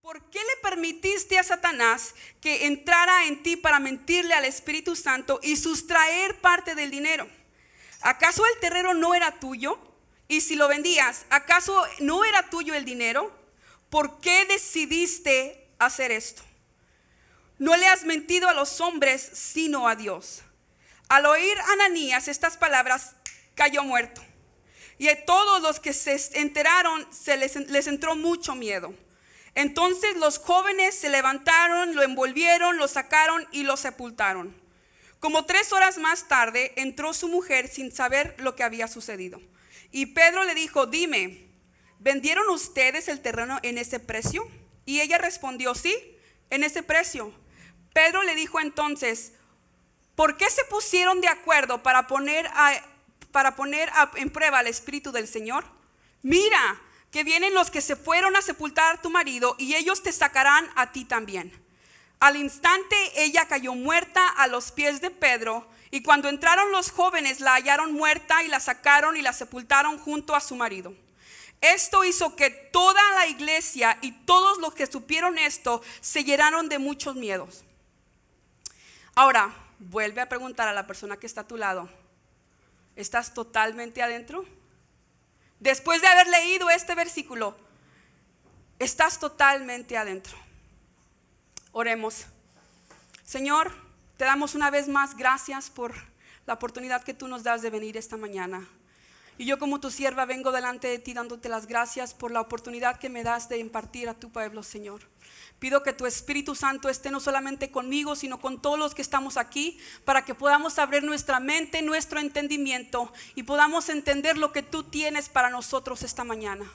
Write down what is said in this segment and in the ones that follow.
¿por qué le permitiste a Satanás que entrara en ti para mentirle al Espíritu Santo y sustraer parte del dinero? ¿Acaso el terreno no era tuyo? Y si lo vendías, ¿acaso no era tuyo el dinero? ¿Por qué decidiste hacer esto? No le has mentido a los hombres, sino a Dios. Al oír Ananías estas palabras, cayó muerto. Y a todos los que se enteraron les entró mucho miedo. Entonces los jóvenes se levantaron, lo envolvieron, lo sacaron y lo sepultaron. Como 3 horas más tarde entró su mujer sin saber lo que había sucedido. Y Pedro le dijo: dime, ¿vendieron ustedes el terreno en ese precio? Y ella respondió: sí, en ese precio. Pedro le dijo entonces: ¿por qué se pusieron de acuerdo para poner en prueba al Espíritu del Señor? Mira, que vienen los que se fueron a sepultar a tu marido y ellos te sacarán a ti también. Al instante ella cayó muerta a los pies de Pedro, y cuando entraron los jóvenes la hallaron muerta y la sacaron y la sepultaron junto a su marido. Esto hizo que toda la iglesia y todos los que supieron esto se llenaron de muchos miedos. Ahora, vuelve a preguntar a la persona que está a tu lado: ¿estás totalmente adentro? Después de haber leído este versículo, ¿estás totalmente adentro? Oremos. Señor, te damos una vez más gracias por la oportunidad que tú nos das de venir esta mañana. Y yo, como tu sierva, vengo delante de ti dándote las gracias por la oportunidad que me das de impartir a tu pueblo, Señor. Pido que tu Espíritu Santo esté no solamente conmigo, sino con todos los que estamos aquí, para que podamos abrir nuestra mente, nuestro entendimiento, y podamos entender lo que tú tienes para nosotros esta mañana.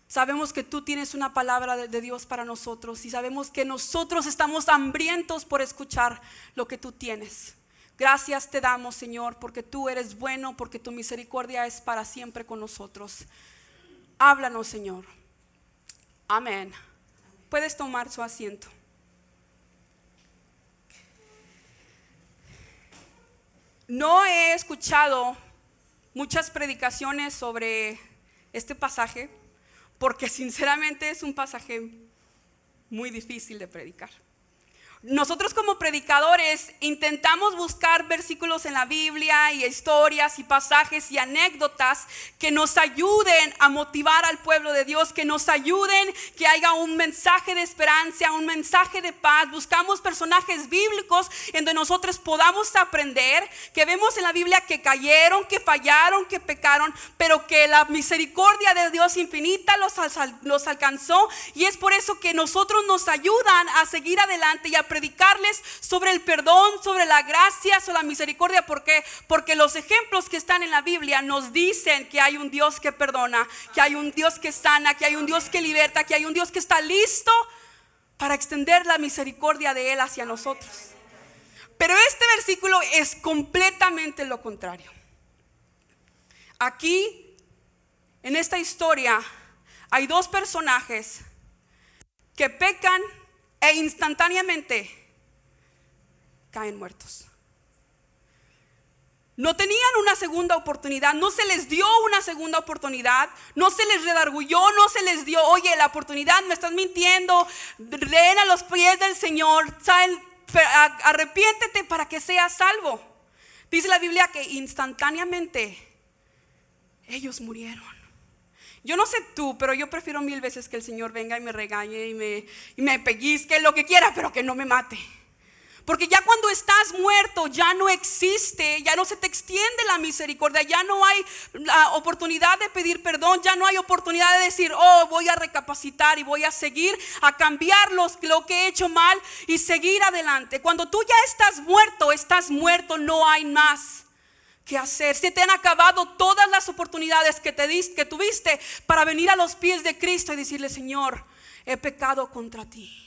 Sabemos que tú tienes una palabra de Dios para nosotros, y sabemos que nosotros estamos hambrientos por escuchar lo que tú tienes. Gracias te damos, Señor, porque tú eres bueno, porque tu misericordia es para siempre con nosotros. Háblanos, Señor. Amén. Puedes tomar su asiento. No he escuchado muchas predicaciones sobre este pasaje, porque sinceramente es un pasaje muy difícil de predicar. Nosotros como predicadores intentamos buscar versículos en la Biblia y historias y pasajes y anécdotas que nos ayuden a motivar al pueblo de Dios, que nos ayuden, que haya un mensaje de esperanza, un mensaje de paz. Buscamos personajes bíblicos en donde nosotros podamos aprender, que vemos en la Biblia que cayeron, que fallaron, que pecaron, pero que la misericordia de Dios infinita los alcanzó, y es por eso que nosotros nos ayudan a seguir adelante y a predicarles sobre el perdón, sobre la gracia, sobre la misericordia. ¿Por qué? Porque los ejemplos que están en la Biblia nos dicen que hay un Dios que perdona, que hay un Dios que sana, que hay un Dios que liberta, que hay un Dios que está listo para extender la misericordia de Él hacia nosotros. Pero este versículo es completamente lo contrario. Aquí, en esta historia, hay 2 personajes que pecan e instantáneamente caen muertos. No tenían una segunda oportunidad, no se les dio una segunda oportunidad, no se les redarguyó, no se les dio: oye, la oportunidad, me estás mintiendo, ven a los pies del Señor, arrepiéntete para que seas salvo. Dice la Biblia que instantáneamente ellos murieron. Yo no sé tú, pero yo prefiero 1000 veces que el Señor venga y me regañe y me pellizque, lo que quiera, pero que no me mate. Porque ya cuando estás muerto, ya no existe, ya no se te extiende la misericordia, ya no hay la oportunidad de pedir perdón, ya no hay oportunidad de decir: oh, voy a recapacitar y voy a seguir, a cambiar lo que he hecho mal y seguir adelante. Cuando tú ya estás muerto, no hay más que hacer. Se te han acabado todas las oportunidades que tuviste para venir a los pies de Cristo y decirle: Señor, he pecado contra ti.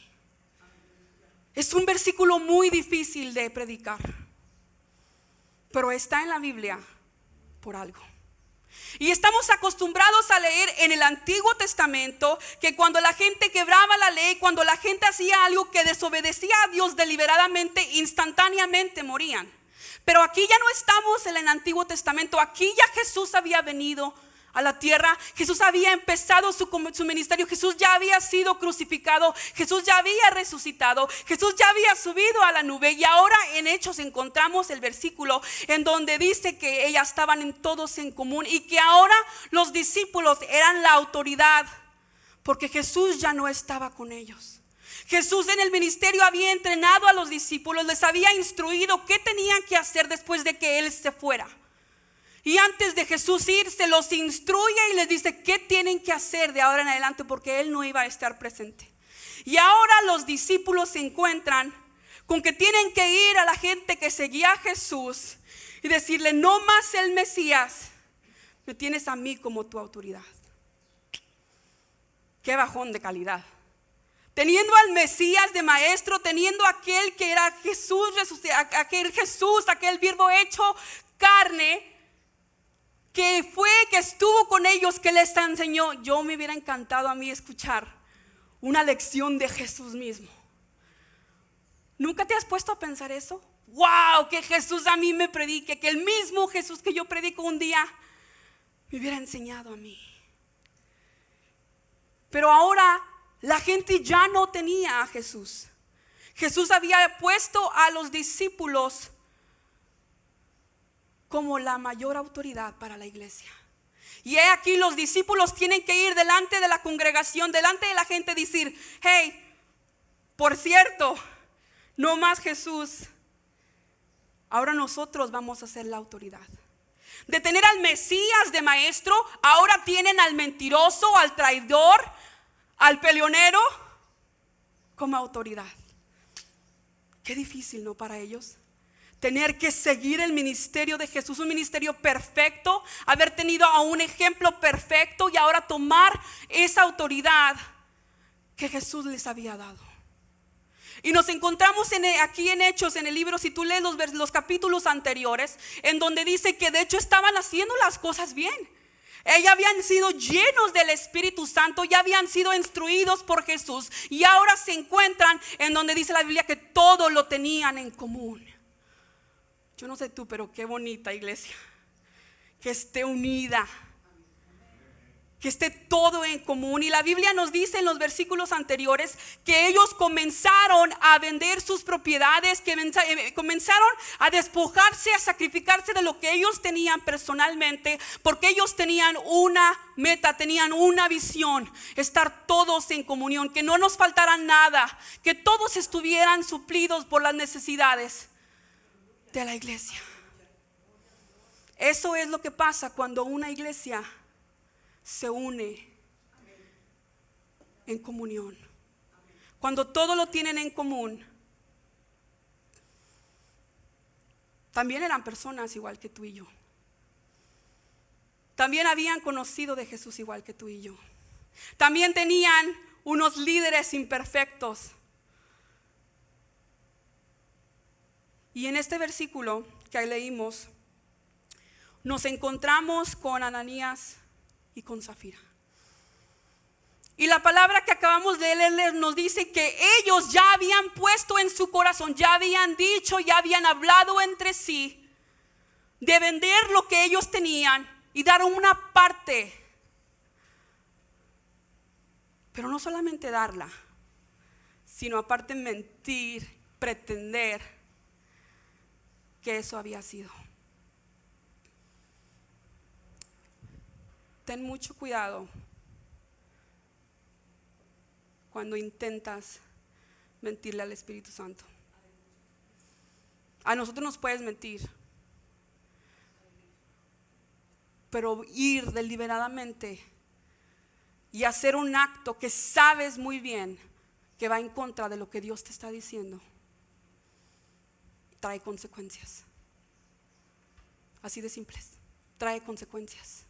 Es un versículo muy difícil de predicar, pero está en la Biblia por algo. Y estamos acostumbrados a leer en el Antiguo Testamento que cuando la gente quebraba la ley, cuando la gente hacía algo que desobedecía a Dios deliberadamente, instantáneamente morían. Pero aquí ya no estamos en el Antiguo Testamento, aquí ya Jesús había venido a la tierra. Jesús había empezado su ministerio. Jesús ya había sido crucificado. Jesús ya había resucitado. Jesús ya había subido a la nube. Y ahora en Hechos encontramos el versículo en donde dice que ellas estaban todos en común y que ahora los discípulos eran la autoridad, porque Jesús ya no estaba con ellos. Jesús en el ministerio había entrenado a los discípulos, les había instruido qué tenían que hacer después de que Él se fuera. Y antes de Jesús irse, los instruye y les dice qué tienen que hacer de ahora en adelante, porque Él no iba a estar presente. Y ahora los discípulos se encuentran con que tienen que ir a la gente que seguía a Jesús y decirle: no más el Mesías, me tienes a mí como tu autoridad. Qué bajón de calidad. Teniendo al Mesías de maestro, teniendo aquel que era Jesús, aquel verbo hecho carne, que estuvo con ellos, que les enseñó. Yo me hubiera encantado a mí escuchar una lección de Jesús mismo. ¿Nunca te has puesto a pensar eso? ¡Wow! Que Jesús a mí me predique, que el mismo Jesús que yo predico un día me hubiera enseñado a mí. Pero ahora la gente ya no tenía a Jesús. Jesús había puesto a los discípulos como la mayor autoridad para la iglesia. Y he aquí los discípulos tienen que ir delante de la congregación, delante de la gente, decir: hey, por cierto, no más Jesús, ahora nosotros vamos a ser la autoridad. De tener al Mesías de maestro, ahora tienen al mentiroso, al traidor, al peleonero como autoridad. Qué difícil, ¿no? Para ellos tener que seguir el ministerio de Jesús, un ministerio perfecto, haber tenido a un ejemplo perfecto y ahora tomar esa autoridad que Jesús les había dado. Y nos encontramos aquí en Hechos, en el libro, si tú lees los capítulos anteriores, en donde dice que de hecho estaban haciendo las cosas bien. Ellos habían sido llenos del Espíritu Santo, ya habían sido instruidos por Jesús, y ahora se encuentran en donde dice la Biblia que todo lo tenían en común. Yo no sé tú, pero qué bonita iglesia, que esté unida, que esté todo en común. Y la Biblia nos dice en los versículos anteriores que ellos comenzaron a vender sus propiedades, que comenzaron a despojarse, a sacrificarse de lo que ellos tenían personalmente, porque ellos tenían una meta, tenían una visión: estar todos en comunión, que no nos faltara nada, que todos estuvieran suplidos por las necesidades de la iglesia. Eso es lo que pasa cuando una iglesia se une en comunión. Cuando todo lo tienen en común. También eran personas igual que tú y yo. También habían conocido de Jesús igual que tú y yo. También tenían unos líderes imperfectos. Y en este versículo que leímos, nos encontramos con Ananías y con Zafira. Y la palabra que acabamos de leer nos dice que ellos ya habían puesto en su corazón, ya habían dicho, ya habían hablado entre sí de vender lo que ellos tenían y dar una parte. Pero no solamente darla, sino aparte mentir, pretender que eso había sido. Ten mucho cuidado cuando intentas mentirle al Espíritu Santo. A nosotros nos puedes mentir, pero ir deliberadamente y hacer un acto que sabes muy bien que va en contra de lo que Dios te está diciendo, trae consecuencias. Así de simples, trae consecuencias.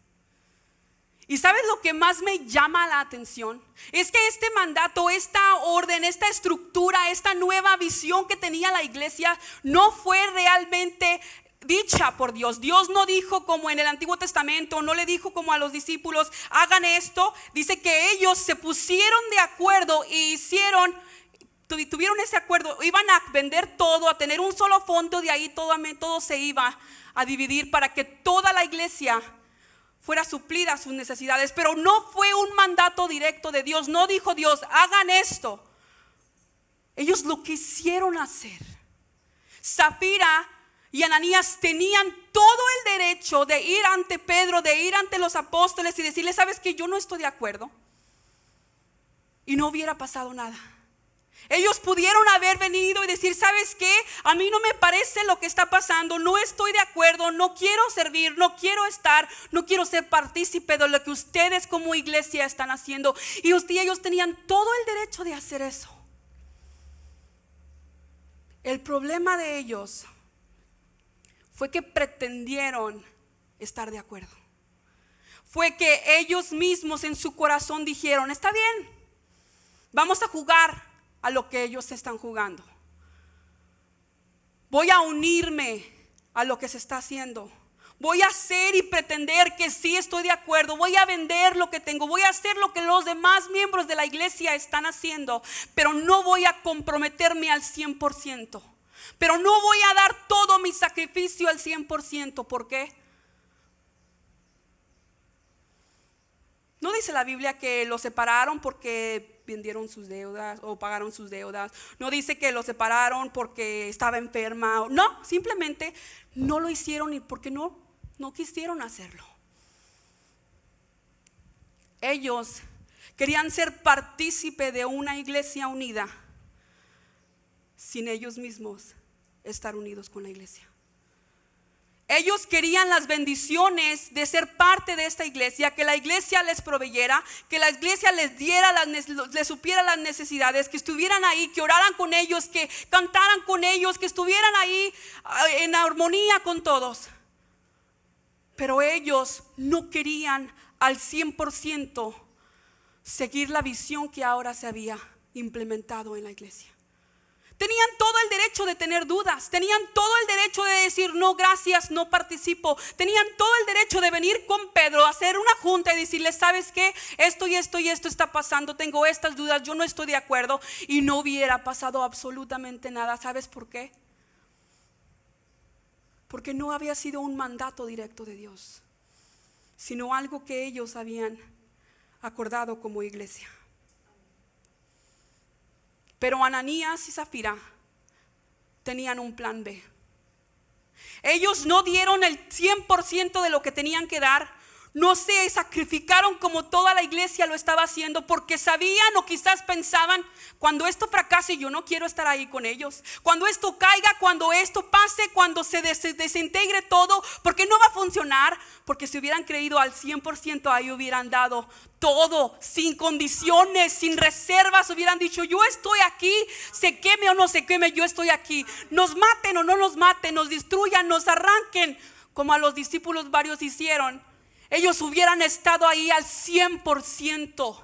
¿Y sabes lo que más me llama la atención? Es que este mandato, esta orden, esta estructura, esta nueva visión que tenía la iglesia no fue realmente dicha por Dios. Dios no dijo como en el Antiguo Testamento, no le dijo como a los discípulos: hagan esto. Dice que ellos se pusieron de acuerdo y tuvieron ese acuerdo. Iban a vender todo, a tener un solo fondo, de ahí todo se iba a dividir para que toda la iglesia fuera suplida sus necesidades, pero no fue un mandato directo de Dios. No dijo Dios, hagan esto. Ellos lo quisieron hacer. Zafira y Ananías tenían todo el derecho de ir ante Pedro, de ir ante los apóstoles y decirles, ¿sabes qué? Yo no estoy de acuerdo. Y no hubiera pasado nada. Ellos pudieron haber venido y decir, ¿sabes qué? A mí no me parece lo que está pasando, no estoy de acuerdo, no quiero servir, no quiero estar, no quiero ser partícipe de lo que ustedes como iglesia están haciendo. Y ellos tenían todo el derecho de hacer eso. El problema de ellos fue que pretendieron estar de acuerdo. Fue que ellos mismos en su corazón dijeron, está bien, vamos a jugar a lo que ellos están jugando. Voy a unirme a lo que se está haciendo. Voy a hacer y pretender que sí estoy de acuerdo. Voy a vender lo que tengo. Voy a hacer lo que los demás miembros de la iglesia están haciendo. Pero no voy a comprometerme al 100%. Pero no voy a dar todo mi sacrificio al 100%. ¿Por qué? No dice la Biblia que los separaron porque vendieron sus deudas o pagaron sus deudas. No dice que los separaron porque estaba enferma. No, simplemente no lo hicieron y porque no quisieron hacerlo. Ellos querían ser partícipe de una iglesia unida sin ellos mismos estar unidos con la iglesia. Ellos querían las bendiciones de ser parte de esta iglesia, que la iglesia les proveyera, que la iglesia les diera, les supiera las necesidades, que estuvieran ahí, que oraran con ellos, que cantaran con ellos, que estuvieran ahí en armonía con todos. Pero ellos no querían al 100% seguir la visión que ahora se había implementado en la iglesia. Tenían todo el derecho de tener dudas, tenían todo el derecho de decir no gracias, no participo. Tenían todo el derecho de venir con Pedro, hacer una junta y decirle, ¿sabes qué? Esto y esto y esto está pasando, tengo estas dudas, yo no estoy de acuerdo. Y no hubiera pasado absolutamente nada. ¿Sabes por qué? Porque no había sido un mandato directo de Dios, sino algo que ellos habían acordado como iglesia. Pero Ananías y Zafira tenían un plan B. Ellos no dieron el 100% de lo que tenían que dar. No se sacrificaron como toda la iglesia lo estaba haciendo, porque sabían o quizás pensaban, cuando esto fracase yo no quiero estar ahí con ellos. Cuando esto caiga, cuando esto pase, cuando se desintegre todo, porque no va a funcionar. Porque si hubieran creído al 100%, ahí hubieran dado todo, sin condiciones, sin reservas. Hubieran dicho, yo estoy aquí, se queme o no se queme, yo estoy aquí. Nos maten o no nos maten, nos destruyan, nos arranquen, como a los discípulos varios hicieron. Ellos hubieran estado ahí al 100%.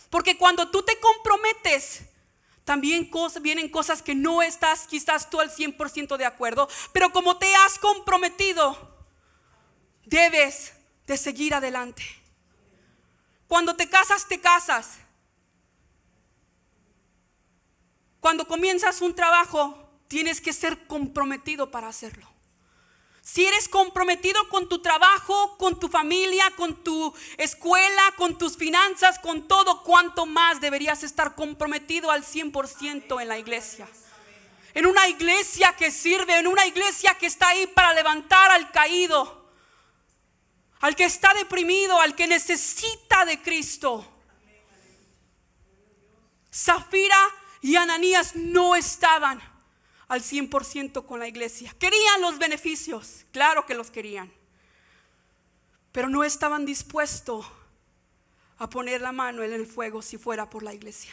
Porque cuando tú te comprometes, también vienen cosas que no estás quizás tú al 100% de acuerdo. Pero como te has comprometido, debes de seguir adelante. Cuando te casas, te casas. Cuando comienzas un trabajo, tienes que ser comprometido para hacerlo. Si eres comprometido con tu trabajo, con tu familia, con tu escuela, con tus finanzas, con todo, ¿cuánto más deberías estar comprometido al 100% en la iglesia? En una iglesia que sirve, en una iglesia que está ahí para levantar al caído, al que está deprimido, al que necesita de Cristo. Zafira y Ananías no estaban al 100% con la iglesia. Querían los beneficios, claro que los querían, pero no estaban dispuestos a poner la mano en el fuego si fuera por la iglesia.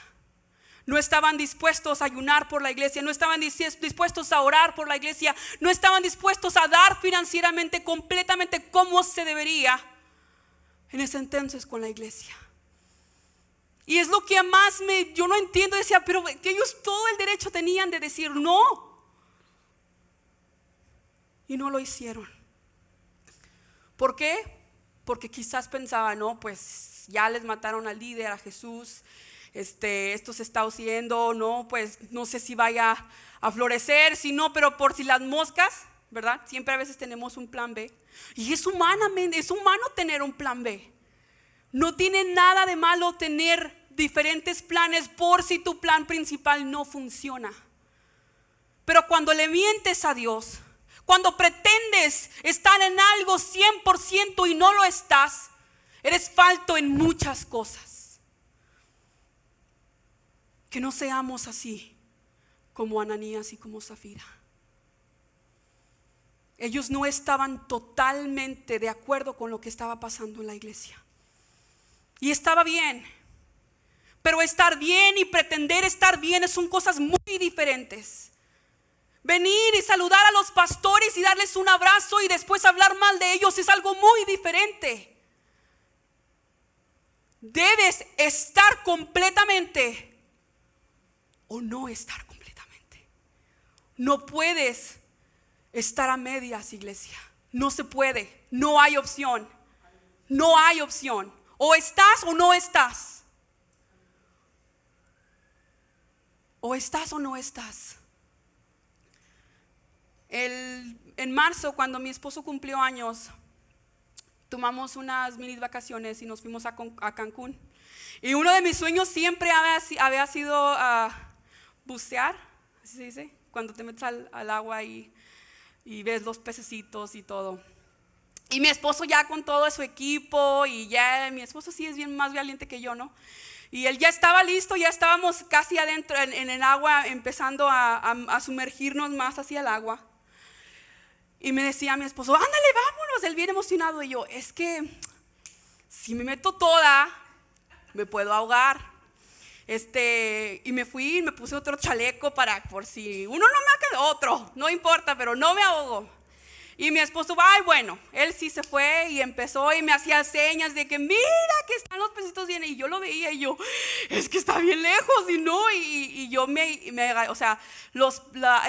No estaban dispuestos a ayunar por la iglesia, no estaban dispuestos a orar por la iglesia, no estaban dispuestos a dar financieramente completamente como se debería en ese entonces con la iglesia. Y es lo que más yo no entiendo, decía, pero que ellos todo el derecho tenían de decir no. Y no lo hicieron. ¿Por qué? Porque quizás pensaban, no, pues ya les mataron al líder, a Jesús. Esto se está haciendo, no, pues no sé si vaya a florecer, si no, pero por si las moscas, ¿verdad? Siempre a veces tenemos un plan B. Y es humano tener un plan B. No tiene nada de malo tener diferentes planes por si tu plan principal no funciona. Pero cuando le mientes a Dios, cuando pretendes estar en algo 100% y no lo estás, eres falto en muchas cosas. Que no seamos así como Ananías y como Zafira. Ellos no estaban totalmente de acuerdo con lo que estaba pasando en la iglesia. Y estaba bien. Pero estar bien y pretender estar bien son cosas muy diferentes. Venir y saludar a los pastores y darles un abrazo y después hablar mal de ellos es algo muy diferente. Debes estar completamente o no estar completamente. No puedes estar a medias, iglesia. No se puede. No hay opción. No hay opción. O estás o no estás. O estás o no estás. En marzo, cuando mi esposo cumplió años, tomamos unas mini vacaciones y nos fuimos a Cancún. Y uno de mis sueños siempre había sido bucear, así se dice, cuando te metes al agua y ves los pececitos y todo. Y mi esposo ya con todo su equipo, y ya mi esposo sí es bien más valiente que yo, ¿no? Y él ya estaba listo, ya estábamos casi adentro en el agua, empezando a sumergirnos más hacia el agua. Y me decía mi esposo, ándale, vámonos, él bien emocionado. Y yo, es que si me meto toda, me puedo ahogar. Y me fui y me puse otro chaleco por si uno no me quedó otro, no importa, pero no me ahogo. Y mi esposo, ay, bueno, él sí se fue y empezó y me hacía señas de que mira que están los pesitos bien. Y yo lo veía y yo, es que está bien lejos y no. Y yo o sea,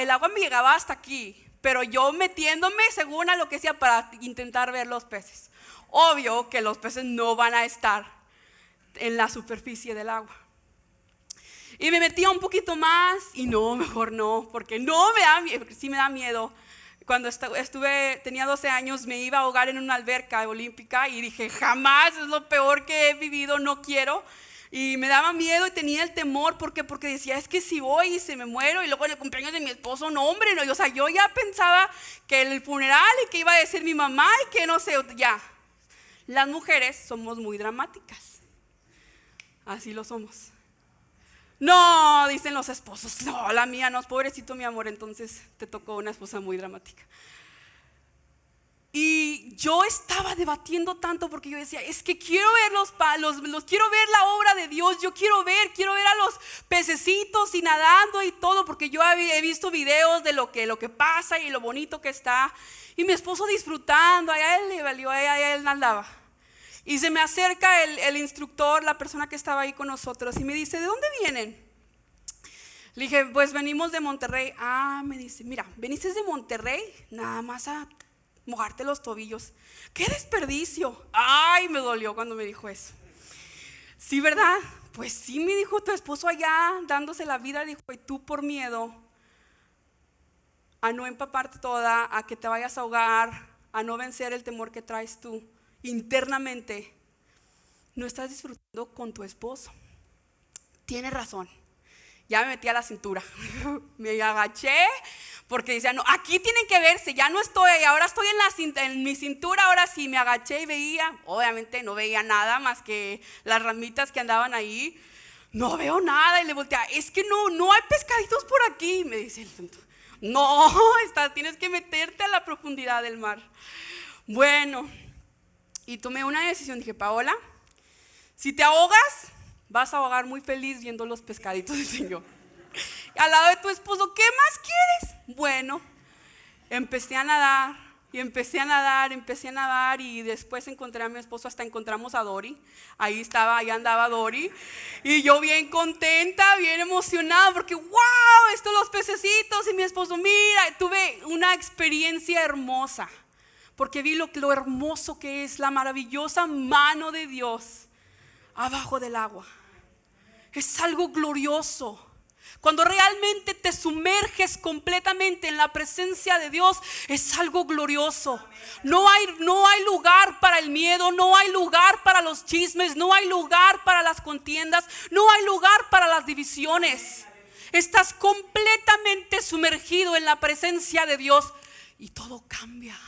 el agua me llegaba hasta aquí, pero yo metiéndome según a lo que sea para intentar ver los peces. Obvio que los peces no van a estar en la superficie del agua. Y me metía un poquito más y no, mejor no, porque no me da miedo, porque sí me da miedo. Cuando tenía 12 años, me iba a ahogar en una alberca olímpica y dije, jamás, es lo peor que he vivido, no quiero. Y me daba miedo y tenía el temor, porque decía, es que si voy y se me muero, y luego en el cumpleaños de mi esposo, no, hombre, no. O sea, yo ya pensaba que el funeral y que iba a decir mi mamá y que no sé, ya. Las mujeres somos muy dramáticas, así lo somos. No, dicen los esposos, no, la mía no, pobrecito mi amor, entonces te tocó una esposa muy dramática. Y yo estaba debatiendo tanto porque yo decía, es que quiero ver quiero ver la obra de Dios, yo quiero ver a los pececitos y nadando y todo, porque yo he visto videos de lo que pasa y lo bonito que está. Y mi esposo disfrutando, a él le valió, a él nadaba. Y se me acerca el instructor, la persona que estaba ahí con nosotros, y me dice, ¿de dónde vienen? Le dije, pues venimos de Monterrey. Me dice, mira, veniste de Monterrey nada más a mojarte los tobillos. ¡Qué desperdicio! Ay, me dolió cuando me dijo eso. Sí, ¿verdad? Pues sí, me dijo, tu esposo allá dándose la vida, dijo, y tú por miedo a no empaparte toda, a que te vayas a ahogar, a no vencer el temor que traes tú internamente, no estás disfrutando con tu esposo. Tienes razón. Ya me metí a la cintura, me agaché porque decía, no, aquí tienen que verse, ya no estoy, ahora estoy en mi cintura, ahora sí, me agaché y veía, obviamente no veía nada más que las ramitas que andaban ahí, no veo nada. Y le volteé, es que no hay pescaditos por aquí. Y me dice, no, tienes que meterte a la profundidad del mar. Bueno, y tomé una decisión, dije, Paola, si te ahogas, vas a ahogar muy feliz viendo los pescaditos del Señor. Y al lado de tu esposo, ¿qué más quieres? Bueno, empecé a nadar y después encontré a mi esposo, hasta encontramos a Dori. Ahí andaba Dori. Y yo bien contenta, bien emocionada, porque wow, estos los pececitos. Y mi esposo, mira, tuve una experiencia hermosa, porque vi lo hermoso que es la maravillosa mano de Dios abajo del agua. Es algo glorioso. Cuando realmente te sumerges completamente en la presencia de Dios, es algo glorioso. No hay lugar para el miedo, no hay lugar para los chismes, no hay lugar para las contiendas, no hay lugar para las divisiones. Estás completamente sumergido en la presencia de Dios y todo cambia.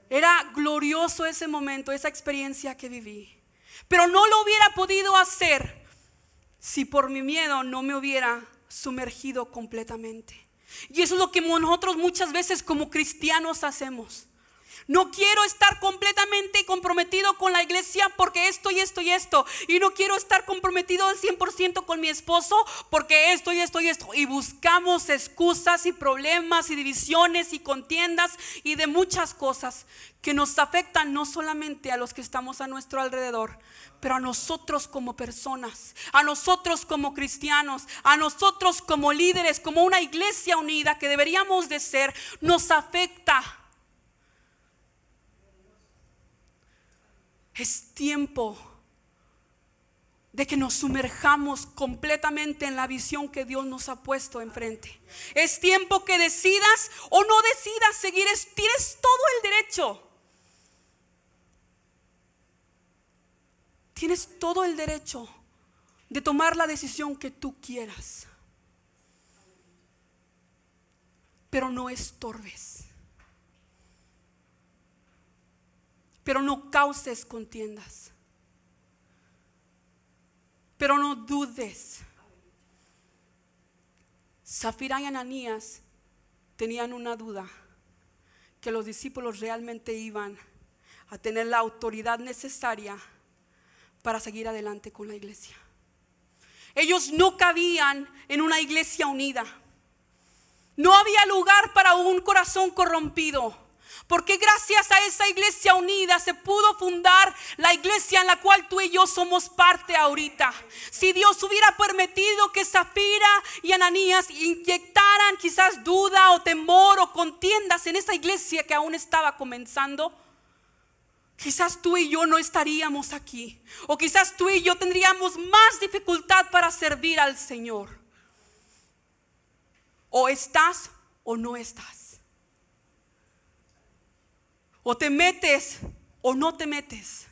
Era glorioso ese momento, esa experiencia que viví. Pero no lo hubiera podido hacer si por mi miedo no me hubiera sumergido completamente. Y eso es lo que nosotros muchas veces como cristianos hacemos. No quiero estar completamente comprometido con la iglesia porque esto y esto y esto. Y no quiero estar comprometido al 100% con mi esposo porque esto y esto y esto. Y buscamos excusas y problemas y divisiones y contiendas y de muchas cosas que nos afectan no solamente a los que estamos a nuestro alrededor, pero a nosotros como personas, a nosotros como cristianos, a nosotros como líderes, como una iglesia unida que deberíamos de ser, nos afecta. Es tiempo de que nos sumerjamos completamente en la visión que Dios nos ha puesto enfrente. Es tiempo que decidas o no decidas seguir. Tienes todo el derecho. Tienes todo el derecho de tomar la decisión que tú quieras. Pero no estorbes. Pero no causes contiendas. Pero no dudes. Zafira y Ananías tenían una duda, que los discípulos realmente iban a tener la autoridad necesaria para seguir adelante con la iglesia. Ellos no cabían en una iglesia unida. No había lugar para un corazón corrompido. Porque gracias a esa iglesia unida se pudo fundar la iglesia en la cual tú y yo somos parte ahorita. Si Dios hubiera permitido que Zafira y Ananías inyectaran quizás duda o temor o contiendas en esa iglesia que aún estaba comenzando, quizás tú y yo no estaríamos aquí. O quizás tú y yo tendríamos más dificultad para servir al Señor. O estás o no estás. O te metes o no te metes.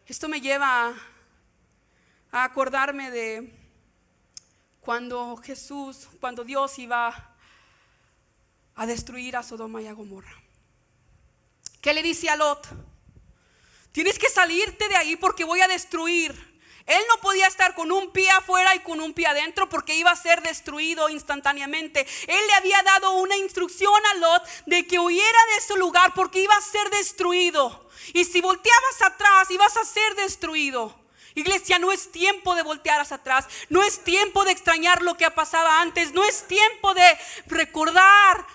Esto me lleva a acordarme de cuando Dios iba a destruir a Sodoma y a Gomorra. ¿Qué le dice a Lot? Tienes que salirte de ahí porque voy a destruir. Él no podía estar con un pie afuera y con un pie adentro porque iba a ser destruido instantáneamente. Él le había dado una instrucción a Lot de que huyera de ese lugar porque iba a ser destruido. Y si volteabas atrás ibas a ser destruido. Iglesia, no es tiempo de voltear hacia atrás. No es tiempo de extrañar lo que pasaba antes. No es tiempo de recordar.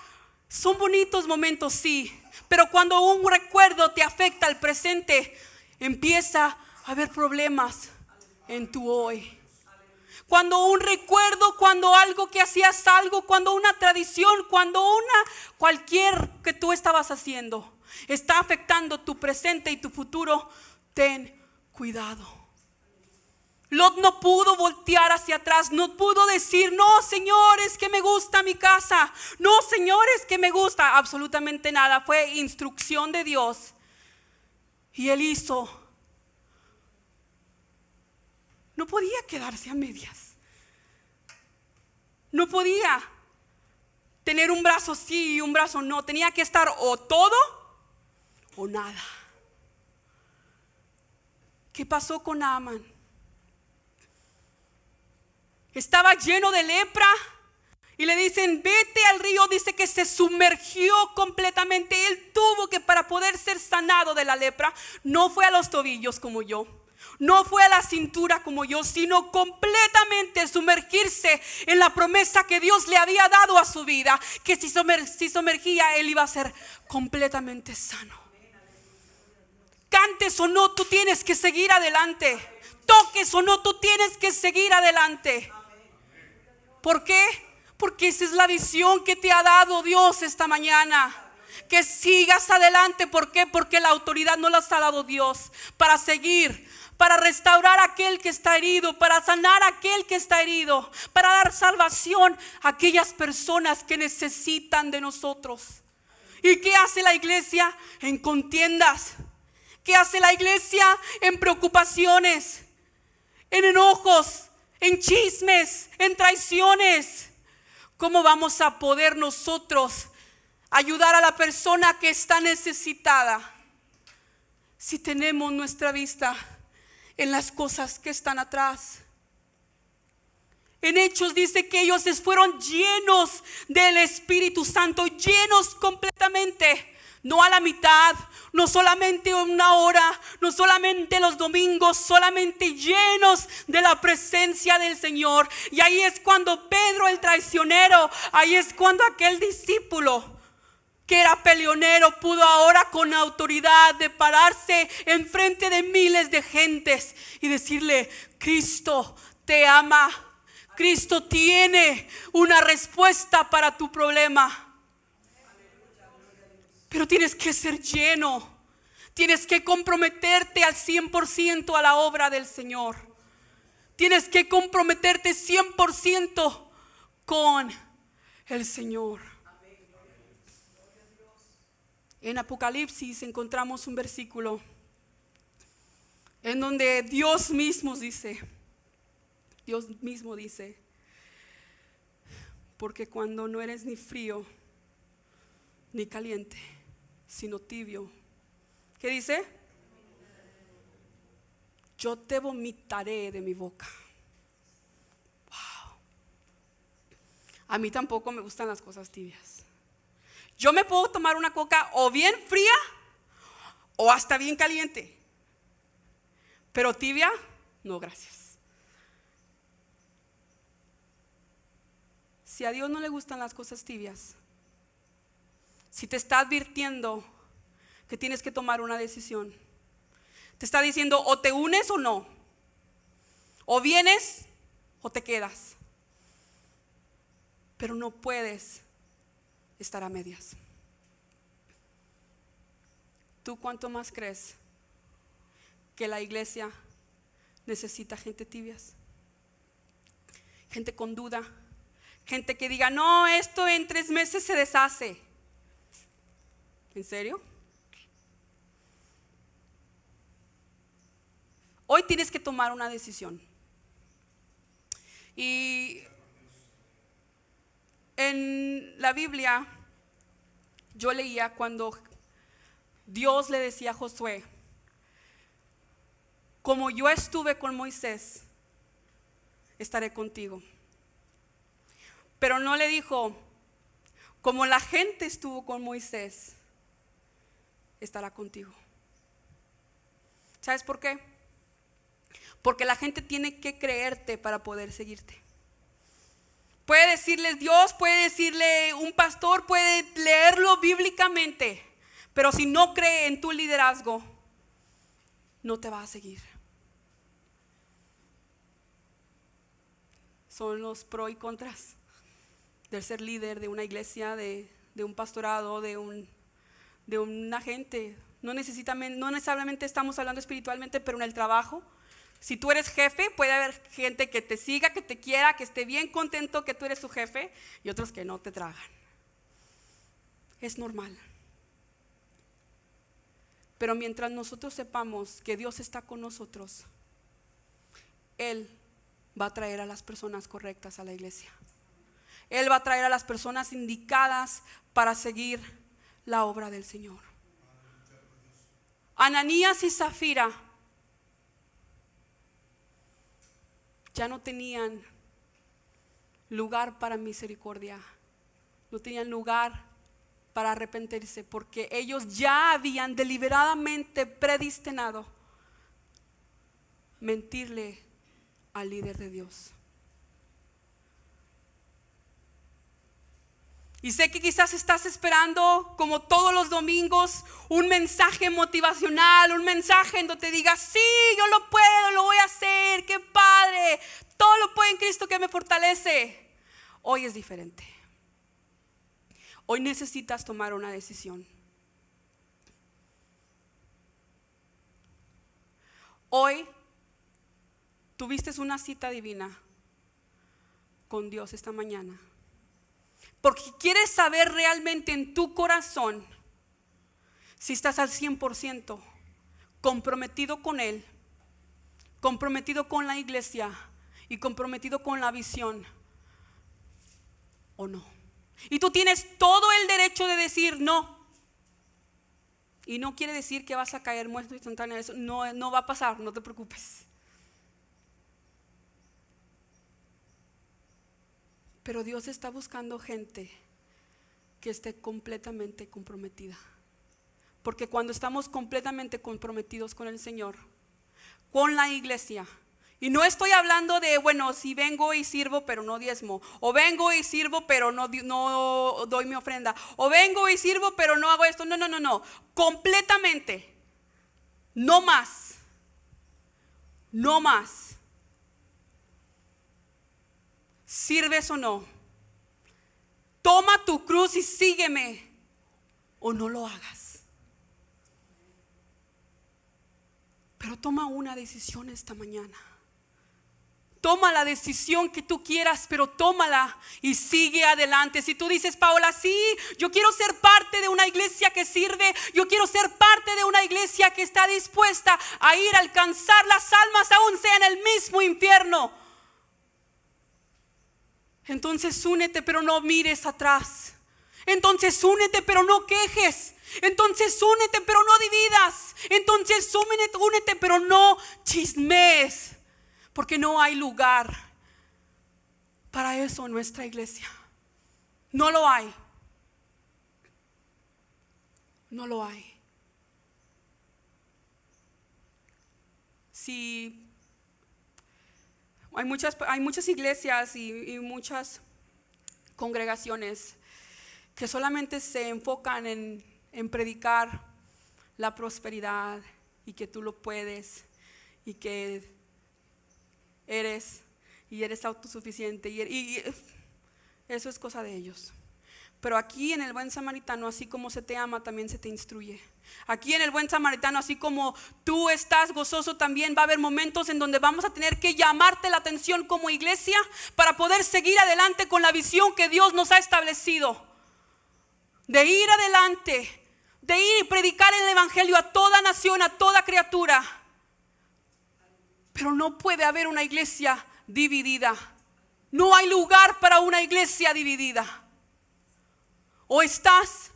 Son bonitos momentos, sí. Pero cuando un recuerdo te afecta al presente, empieza a haber problemas en tu hoy. Cuando un recuerdo, cuando algo que hacías algo, cuando una tradición, cuando cualquier que tú estabas haciendo está afectando tu presente y tu futuro, ten cuidado. Lot no pudo voltear hacia atrás, no pudo decir, no, Señor, es que me gusta mi casa, no, Señor, es que me gusta absolutamente nada. Fue instrucción de Dios y él hizo. No podía quedarse a medias. No podía tener un brazo sí y un brazo no. Tenía que estar o todo o nada. ¿Qué pasó con Naamán? Estaba lleno de lepra y le dicen, vete al río. Dice que se sumergió completamente. Él tuvo que, para poder ser sanado de la lepra, no fue a los tobillos como yo. No fue a la cintura como yo, sino completamente sumergirse en la promesa que Dios le había dado a su vida, que si sumergía, él iba a ser completamente sano. Cantes o no, tú tienes que seguir adelante. Toques o no, tú tienes que seguir adelante. ¿Por qué? Porque esa es la visión que te ha dado Dios esta mañana. Que sigas adelante. ¿Por qué? Porque la autoridad no las ha dado Dios para seguir, para restaurar a aquel que está herido, para sanar a aquel que está herido, para dar salvación a aquellas personas que necesitan de nosotros. ¿Y qué hace la iglesia? En contiendas. ¿Qué hace la iglesia? En preocupaciones, en enojos, en chismes, en traiciones. ¿Cómo vamos a poder nosotros ayudar a la persona que está necesitada si tenemos nuestra vista en las cosas que están atrás? En Hechos dice que ellos fueron llenos del Espíritu Santo, llenos completamente. No a la mitad, no solamente una hora, no solamente los domingos, solamente llenos de la presencia del Señor. Y ahí es cuando Pedro, el traicionero, ahí es cuando aquel discípulo que era peleonero pudo ahora con autoridad de pararse enfrente de miles de gentes y decirle: Cristo te ama, Cristo tiene una respuesta para tu problema. Pero tienes que ser lleno, tienes que comprometerte al 100% a la obra del Señor. Tienes que comprometerte 100% con el Señor. En Apocalipsis encontramos un versículo en donde Dios mismo dice, porque cuando no eres ni frío ni caliente, sino tibio, ¿qué dice? Yo te vomitaré de mi boca. Wow. A mí tampoco me gustan las cosas tibias. Yo me puedo tomar una coca o bien fría o hasta bien caliente, pero tibia, no, gracias. Si a Dios no le gustan las cosas tibias, si te está advirtiendo que tienes que tomar una decisión, te está diciendo o te unes o no, o vienes o te quedas, pero no puedes estar a medias. ¿Tú cuánto más crees que la iglesia necesita gente tibias? Gente con duda, gente que diga: no, esto en 3 meses se deshace. ¿En serio? Hoy tienes que tomar una decisión. Y en la Biblia yo leía cuando Dios le decía a Josué: como yo estuve con Moisés, estaré contigo. Pero no le dijo: como la gente estuvo con Moisés, estará contigo. ¿Sabes por qué? Porque la gente tiene que creerte para poder seguirte. Puede decirles Dios, puede decirle un pastor, puede leerlo bíblicamente, pero si no cree en tu liderazgo, no te va a seguir. Son los pros y contras del ser líder de una iglesia, de un pastorado, de una gente. No necesariamente estamos hablando espiritualmente, pero en el trabajo, si tú eres jefe, puede haber gente que te siga, que te quiera, que esté bien contento que tú eres su jefe, y otros que no te tragan. Es normal. Pero mientras nosotros sepamos que Dios está con nosotros, Él va a traer a las personas correctas a la iglesia. Él va a traer a las personas indicadas para seguir la obra del Señor. Ananías y Zafira ya no tenían lugar para misericordia, no tenían lugar para arrepentirse, porque ellos ya habían deliberadamente predestinado mentirle al líder de Dios. Y sé que quizás estás esperando, como todos los domingos, un mensaje motivacional, un mensaje en donde te diga: sí, yo lo puedo, lo voy a hacer, qué padre, todo lo puedo en Cristo que me fortalece. Hoy es diferente. Hoy necesitas tomar una decisión. Hoy tuviste una cita divina con Dios esta mañana, porque quieres saber realmente en tu corazón si estás al 100% comprometido con Él, comprometido con la iglesia y comprometido con la visión o no. Y tú tienes todo el derecho de decir no. Y no quiere decir que vas a caer muerto instantáneo. Eso no va a pasar, no te preocupes. Pero Dios está buscando gente que esté completamente comprometida. Porque cuando estamos completamente comprometidos con el Señor, con la iglesia, y no estoy hablando de, bueno, si vengo y sirvo pero no diezmo, o vengo y sirvo pero no doy mi ofrenda, o vengo y sirvo pero no hago esto. No, completamente. No más. No más. ¿Sirves o no? Toma tu cruz y sígueme, o no lo hagas. Pero toma una decisión esta mañana. Toma la decisión que tú quieras, pero tómala y sigue adelante. Si tú dices, Paola, sí, yo quiero ser parte de una iglesia que sirve, yo quiero ser parte de una iglesia que está dispuesta a ir a alcanzar las almas, aún sea en el mismo infierno. Entonces únete, pero no mires atrás. Entonces únete, pero no quejes. Entonces únete, pero no dividas. Entonces únete, pero no chismes. Porque no hay lugar para eso en nuestra iglesia. No lo hay. No lo hay. Si hay muchas iglesias y muchas congregaciones que solamente se enfocan en predicar la prosperidad y que tú lo puedes y que eres autosuficiente y eso es cosa de ellos. Pero aquí en el buen samaritano, así como se te ama, también se te instruye. Aquí en el buen samaritano, así como tú estás gozoso, también va a haber momentos en donde vamos a tener que llamarte la atención como iglesia para poder seguir adelante con la visión que Dios nos ha establecido. De ir adelante, de ir y predicar el evangelio a toda nación, a toda criatura. Pero no puede haber una iglesia dividida. No hay lugar para una iglesia dividida. O estás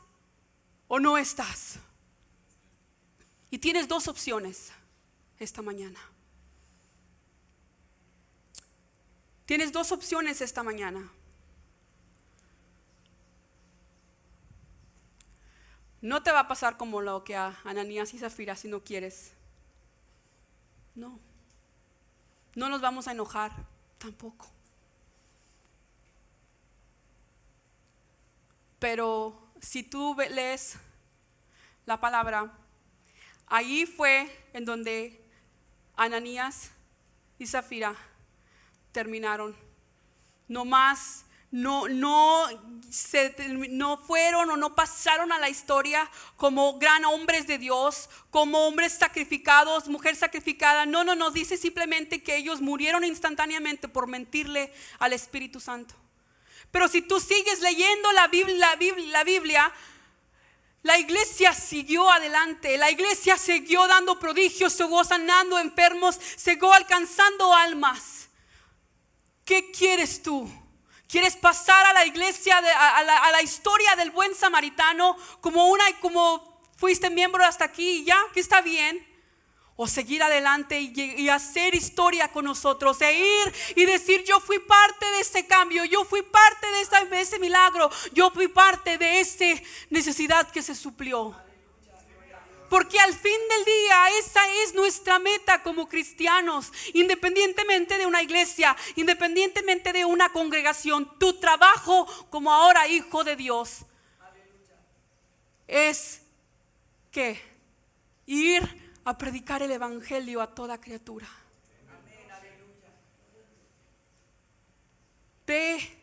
o no estás. Y tienes dos opciones esta mañana. Tienes dos opciones esta mañana. No te va a pasar como lo que a Ananías y Zafira si no quieres. No nos vamos a enojar tampoco. Pero si tú lees la palabra, allí fue en donde Ananías y Zafira terminaron. No fueron o no pasaron a la historia como gran hombres de Dios, como hombres sacrificados, mujer sacrificada. No, dice simplemente que ellos murieron instantáneamente por mentirle al Espíritu Santo. Pero si tú sigues leyendo la Biblia, la iglesia siguió adelante, la iglesia siguió dando prodigios, siguió sanando enfermos, siguió alcanzando almas. ¿Qué quieres tú? ¿Quieres pasar a la iglesia, a la historia del buen samaritano como fuiste miembro hasta aquí y ya, que está bien? O seguir adelante y hacer historia con nosotros, e ir y decir, yo fui parte de este cambio, yo fui parte de ese milagro, yo fui parte de esa necesidad que se suplió. Porque al fin del día esa es nuestra meta como cristianos, independientemente de una iglesia, independientemente de una congregación. Tu trabajo como ahora hijo de Dios es ¿qué? Ir a predicar el evangelio a toda criatura. Ve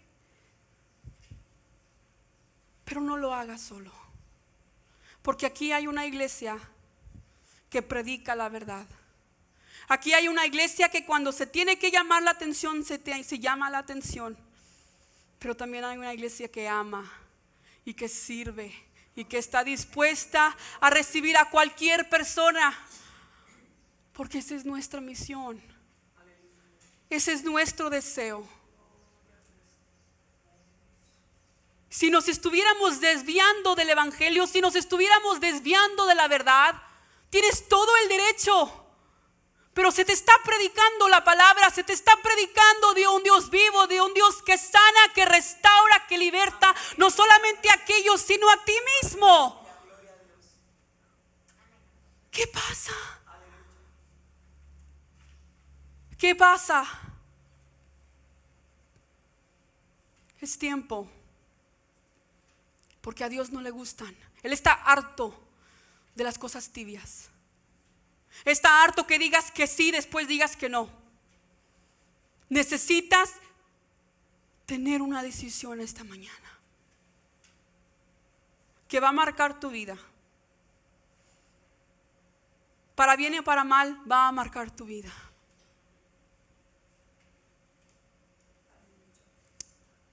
Pero no lo hagas solo, porque aquí hay una iglesia que predica la verdad. Aquí hay una iglesia que cuando se tiene que llamar la atención, se llama la atención. Pero también hay una iglesia que ama y que sirve y que está dispuesta a recibir a cualquier persona, porque esa es nuestra misión. Ese es nuestro deseo. Si nos estuviéramos desviando del evangelio, si nos estuviéramos desviando de la verdad, tienes todo el derecho. Pero se te está predicando la palabra, se te está predicando de un Dios vivo, de un Dios que sana, que restaura, que liberta, no solamente a aquellos, sino a ti mismo. ¿Qué pasa? ¿Qué pasa? Es tiempo, porque a Dios no le gustan. Él está harto de las cosas tibias. Está harto que digas que sí, después digas que no. Necesitas tener una decisión esta mañana que va a marcar tu vida. Para bien y para mal va a marcar tu vida.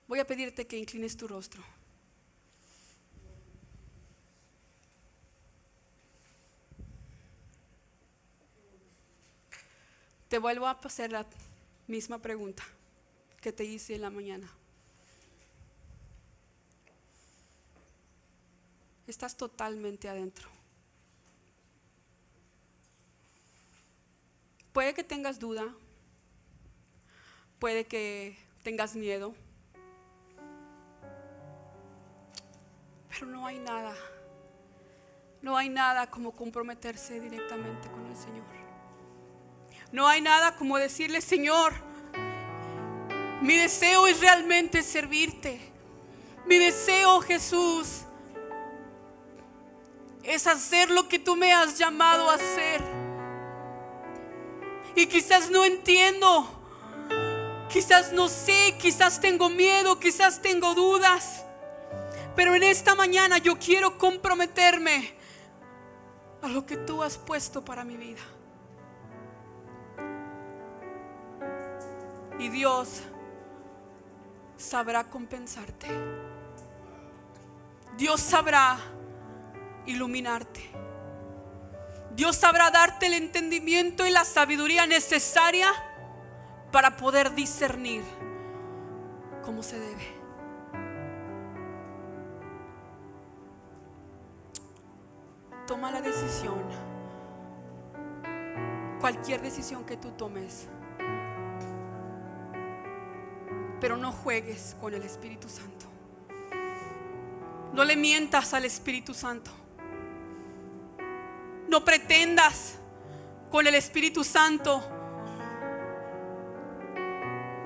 Voy a pedirte que inclines tu rostro. Te vuelvo a hacer la misma pregunta que te hice en la mañana. Estás totalmente adentro. Puede que tengas duda, puede que tengas miedo, pero no hay nada como comprometerse directamente con el Señor. No hay nada como decirle: Señor, mi deseo es realmente servirte. Mi deseo, Jesús, es hacer lo que tú me has llamado a hacer. Y quizás no entiendo, quizás no sé, quizás tengo miedo, quizás tengo dudas, pero en esta mañana yo quiero comprometerme a lo que tú has puesto para mi vida. Y Dios sabrá compensarte. Dios sabrá iluminarte. Dios sabrá darte el entendimiento y la sabiduría necesaria para poder discernir como se debe. Toma la decisión. Cualquier decisión que tú tomes. Pero no juegues con el Espíritu Santo. No le mientas al Espíritu Santo. No pretendas con el Espíritu Santo.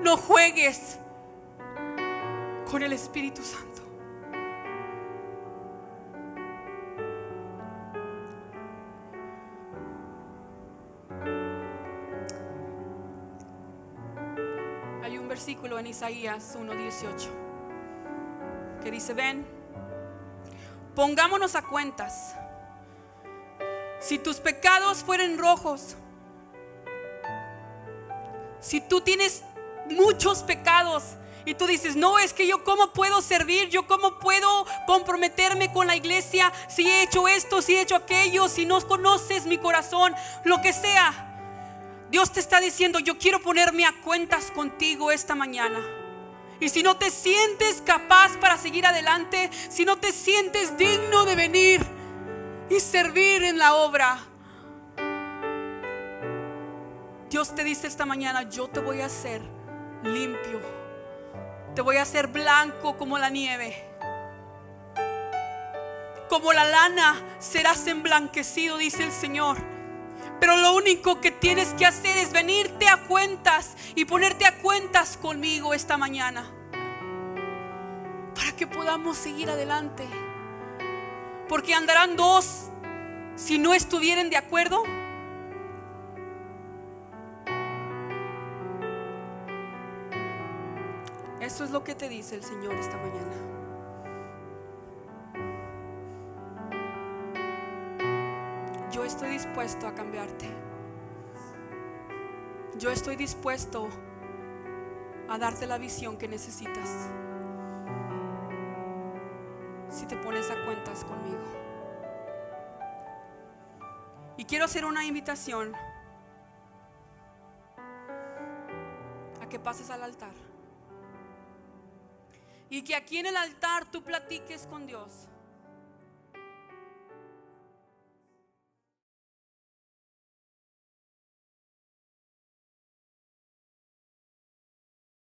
No juegues con el Espíritu Santo. Hay un versículo en Isaías 1:18 que dice: ven, pongámonos a cuentas. Si tus pecados fueren rojos, si tú tienes muchos pecados y tú dices: no, es que yo cómo puedo servir, yo cómo puedo comprometerme con la iglesia si he hecho esto, si he hecho aquello, si no conoces mi corazón, lo que sea. Dios te está diciendo: yo quiero ponerme a cuentas contigo esta mañana. Y si no te sientes capaz para seguir adelante, si no te sientes digno de venir y servir en la obra, Dios te dice esta mañana: yo te voy a hacer limpio, te voy a hacer blanco como la nieve, como la lana serás emblanquecido, dice el Señor. Pero lo único que tienes que hacer es venirte a cuentas y ponerte a cuentas conmigo esta mañana, para que podamos seguir adelante. Porque andarán dos si no estuvieren de acuerdo. Eso es lo que te dice el Señor esta mañana. yo estoy dispuesto a cambiarte. Yo estoy dispuesto a darte la visión que necesitas si te pones a cuentas conmigo. Y quiero hacer una invitación a que pases al altar y que aquí en el altar tú platiques con Dios.